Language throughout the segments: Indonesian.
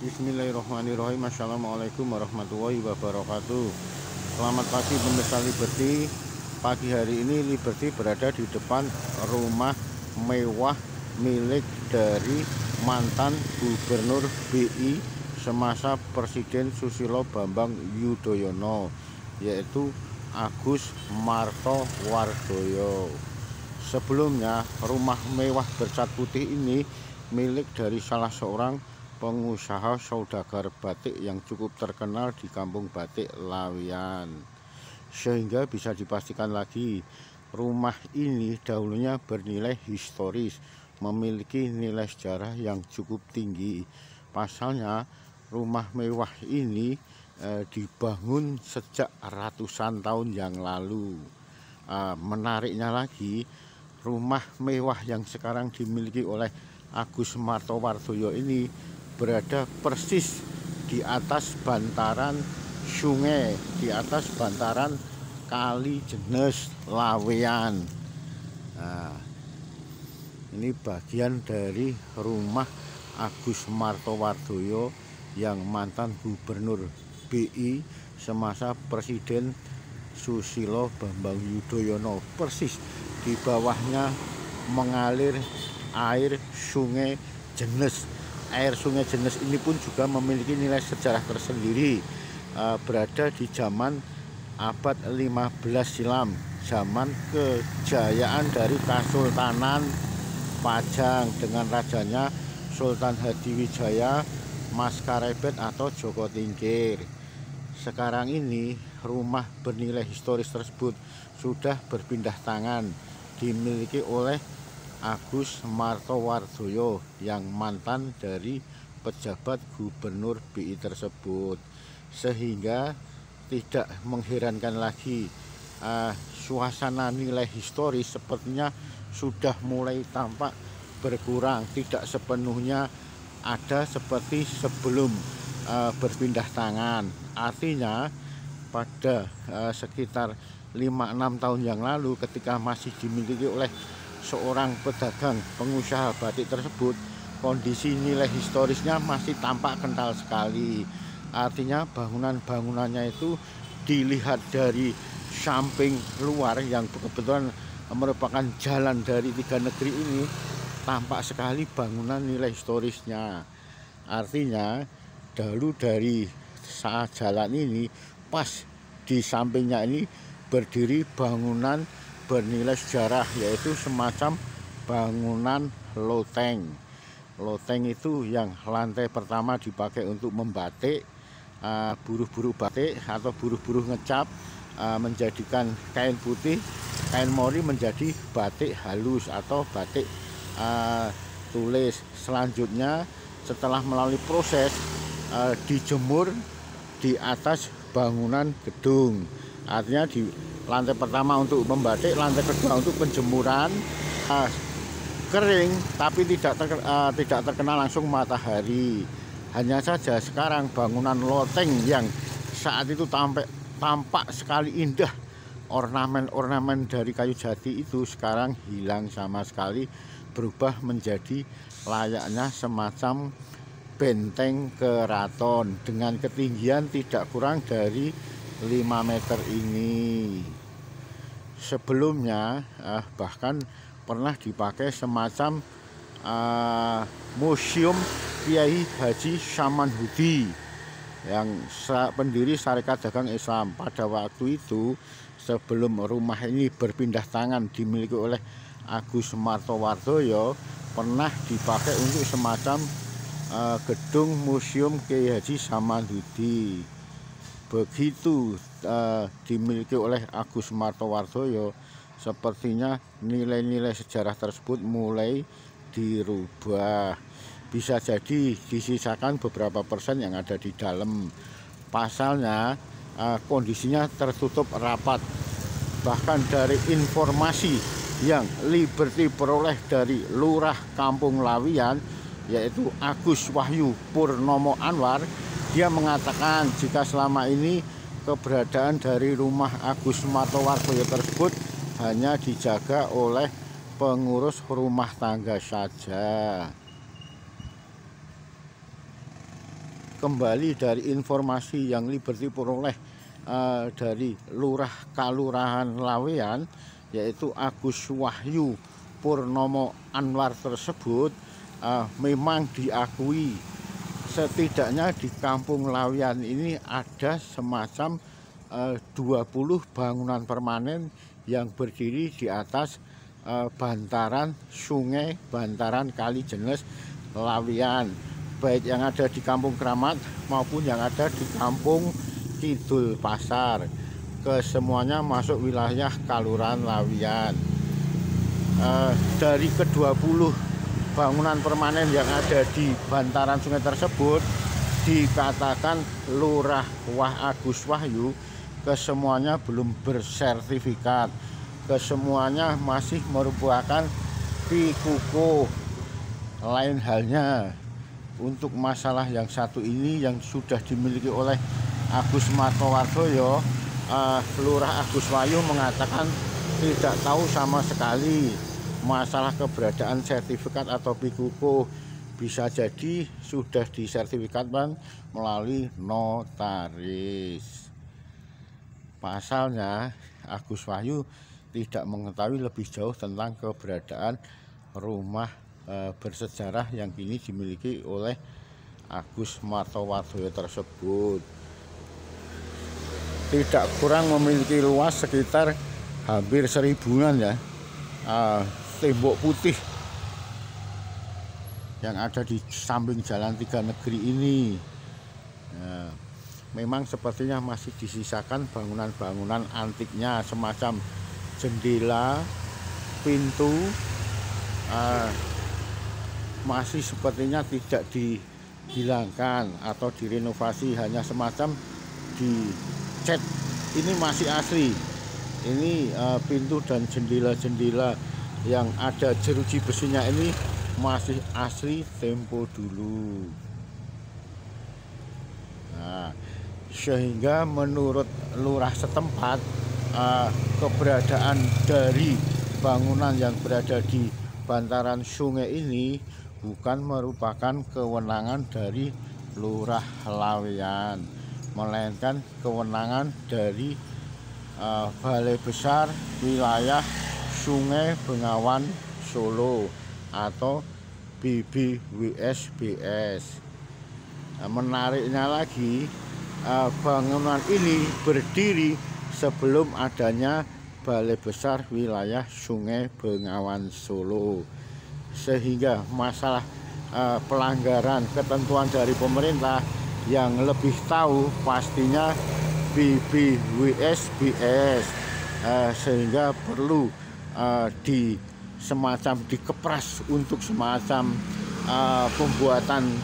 Bismillahirrahmanirrahim. Assalamualaikum warahmatullahi wabarakatuh. Selamat pagi pemirsa Liberty. Pagi hari ini Liberty berada di depan rumah mewah milik dari mantan Gubernur BI semasa Presiden Susilo Bambang Yudhoyono, yaitu Agus Martowardoyo. Sebelumnya rumah mewah bercat putih ini milik dari salah seorang pengusaha saudagar batik yang cukup terkenal di Kampung Batik Lawian. Sehingga bisa dipastikan lagi rumah ini dahulunya bernilai historis, memiliki nilai sejarah yang cukup tinggi. Pasalnya rumah mewah ini dibangun sejak ratusan tahun yang lalu. Menariknya lagi, rumah mewah yang sekarang dimiliki oleh Agus Martowardoyo ini berada persis di atas bantaran sungai, di atas bantaran Kali Jenes Lawean. Nah, ini bagian dari rumah Agus Martowardoyo yang mantan Gubernur BI semasa Presiden Susilo Bambang Yudhoyono. Persis di bawahnya mengalir air Sungai Jenes. Air Sungai Jenes ini pun juga memiliki nilai sejarah tersendiri, berada di zaman abad 15 silam, zaman kejayaan dari Kesultanan Pajang dengan rajanya Sultan Hadiwijaya Maskarebet atau Joko Tingkir. Sekarang ini rumah bernilai historis tersebut sudah berpindah tangan, dimiliki oleh Agus Martowardoyo yang mantan dari pejabat gubernur BI tersebut. Sehingga tidak mengherankan lagi, suasana nilai historis sepertinya sudah mulai tampak berkurang, tidak sepenuhnya ada seperti sebelum berpindah tangan. Artinya pada sekitar 5-6 tahun yang lalu, ketika masih dimiliki oleh seorang pedagang pengusaha batik tersebut, kondisi nilai historisnya masih tampak kental sekali. Artinya bangunan-bangunannya itu dilihat dari samping luar yang kebetulan merupakan jalan dari tiga negeri ini, tampak sekali bangunan nilai historisnya. Artinya dahulu dari saat jalan ini, pas di sampingnya ini berdiri bangunan bernilai sejarah, yaitu semacam bangunan loteng. Loteng itu yang lantai pertama dipakai untuk membatik, buruh-buruh batik atau buruh-buruh ngecap, menjadikan kain putih, kain mori menjadi batik halus atau batik tulis. Selanjutnya setelah melalui proses dijemur di atas bangunan gedung. Artinya di lantai pertama untuk membatik, lantai kedua untuk penjemuran, kering tapi tidak terkena langsung matahari. Hanya saja sekarang bangunan loteng yang saat itu tampak sekali indah, ornamen-ornamen dari kayu jati itu sekarang hilang sama sekali, berubah menjadi layaknya semacam benteng keraton dengan ketinggian tidak kurang dari 5 meter ini. Sebelumnya bahkan pernah dipakai semacam museum Kiai Haji Samanhudi yang pendiri Sarekat Dagang Islam. Pada waktu itu sebelum rumah ini berpindah tangan dimiliki oleh Agus Martowardoyo, pernah dipakai untuk semacam gedung museum Kiai Haji Samanhudi. Begitu dimiliki oleh Agus Martowardoyo, sepertinya nilai-nilai sejarah tersebut mulai dirubah. Bisa jadi disisakan beberapa persen yang ada di dalam. Pasalnya kondisinya tertutup rapat. Bahkan dari informasi yang Liberty peroleh dari Lurah Kampung Lawian, yaitu Agus Wahyu Purnomo Anwar, dia mengatakan jika selama ini keberadaan dari rumah Agus Martowardoyo tersebut hanya dijaga oleh pengurus rumah tangga saja. kembali dari informasi yang Liberty peroleh dari Lurah Kalurahan Laweyan, yaitu Agus Wahyu Purnomo Anwar tersebut memang diakui setidaknya di Kampung Laweyan ini ada semacam 20 bangunan permanen yang berdiri di atas bantaran sungai, bantaran Kali Jenes Laweyan, baik yang ada di Kampung Kramat maupun yang ada di Kampung Kidul Pasar. Kesemuanya masuk wilayah Kalurahan Laweyan. Dari ke-20 bangunan permanen yang ada di bantaran sungai tersebut dikatakan Lurah Agus Wahyu kesemuanya belum bersertifikat, kesemuanya masih merupakan pikuko. Lain halnya untuk masalah yang satu ini yang sudah dimiliki oleh Agus Martowardoyo, Lurah Agus Wahyu mengatakan tidak tahu sama sekali masalah keberadaan sertifikat atau pikuko. Bisa jadi sudah disertifikatkan melalui notaris. Pasalnya Agus Wahyu tidak mengetahui lebih jauh tentang keberadaan rumah bersejarah yang kini dimiliki oleh Agus Martowardoyo tersebut. Tidak kurang memiliki luas sekitar hampir 1000-an ya, tembok putih yang ada di samping Jalan Tiga Negeri ini. Memang sepertinya masih disisakan bangunan-bangunan antiknya semacam jendela, pintu, masih sepertinya tidak dihilangkan atau direnovasi, hanya semacam dicat. Ini masih asli. Ini pintu dan jendela-jendela yang ada jeruji besinya ini masih asli tempo dulu. Nah, sehingga menurut lurah setempat keberadaan dari bangunan yang berada di bantaran sungai ini bukan merupakan kewenangan dari Lurah Laweyan, melainkan kewenangan dari Balai Besar Wilayah Sungai Bengawan Solo atau BBWSBS. Menariknya lagi, bangunan ini berdiri sebelum adanya Balai Besar Wilayah Sungai Bengawan Solo, sehingga masalah pelanggaran ketentuan dari pemerintah yang lebih tahu pastinya BBWSBS, sehingga perlu semacam dikepras untuk semacam pembuatan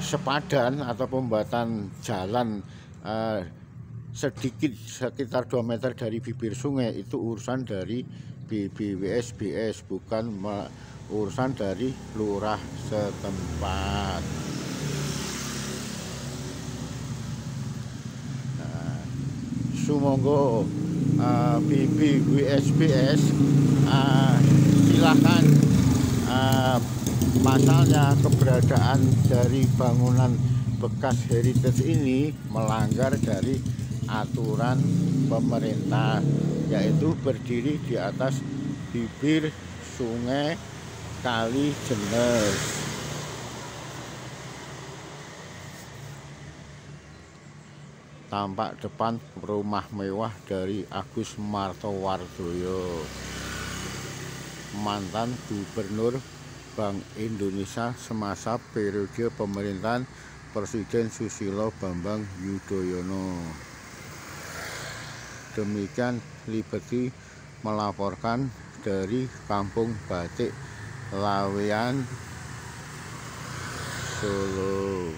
sepadan atau pembuatan jalan sedikit sekitar 2 meter dari bibir sungai. Itu urusan dari BBWSBS, bukan urusan dari lurah setempat. Sumangga BBWSBS silakan, pasalnya keberadaan dari bangunan bekas heritage ini melanggar dari aturan pemerintah, yaitu berdiri di atas bibir sungai Kali Jenes. Tampak depan rumah mewah dari Agus Martowardoyo, mantan Gubernur Bank Indonesia semasa periode pemerintahan Presiden Susilo Bambang Yudhoyono. Demikian Liberty melaporkan dari Kampung Batik Laweyan, Solo.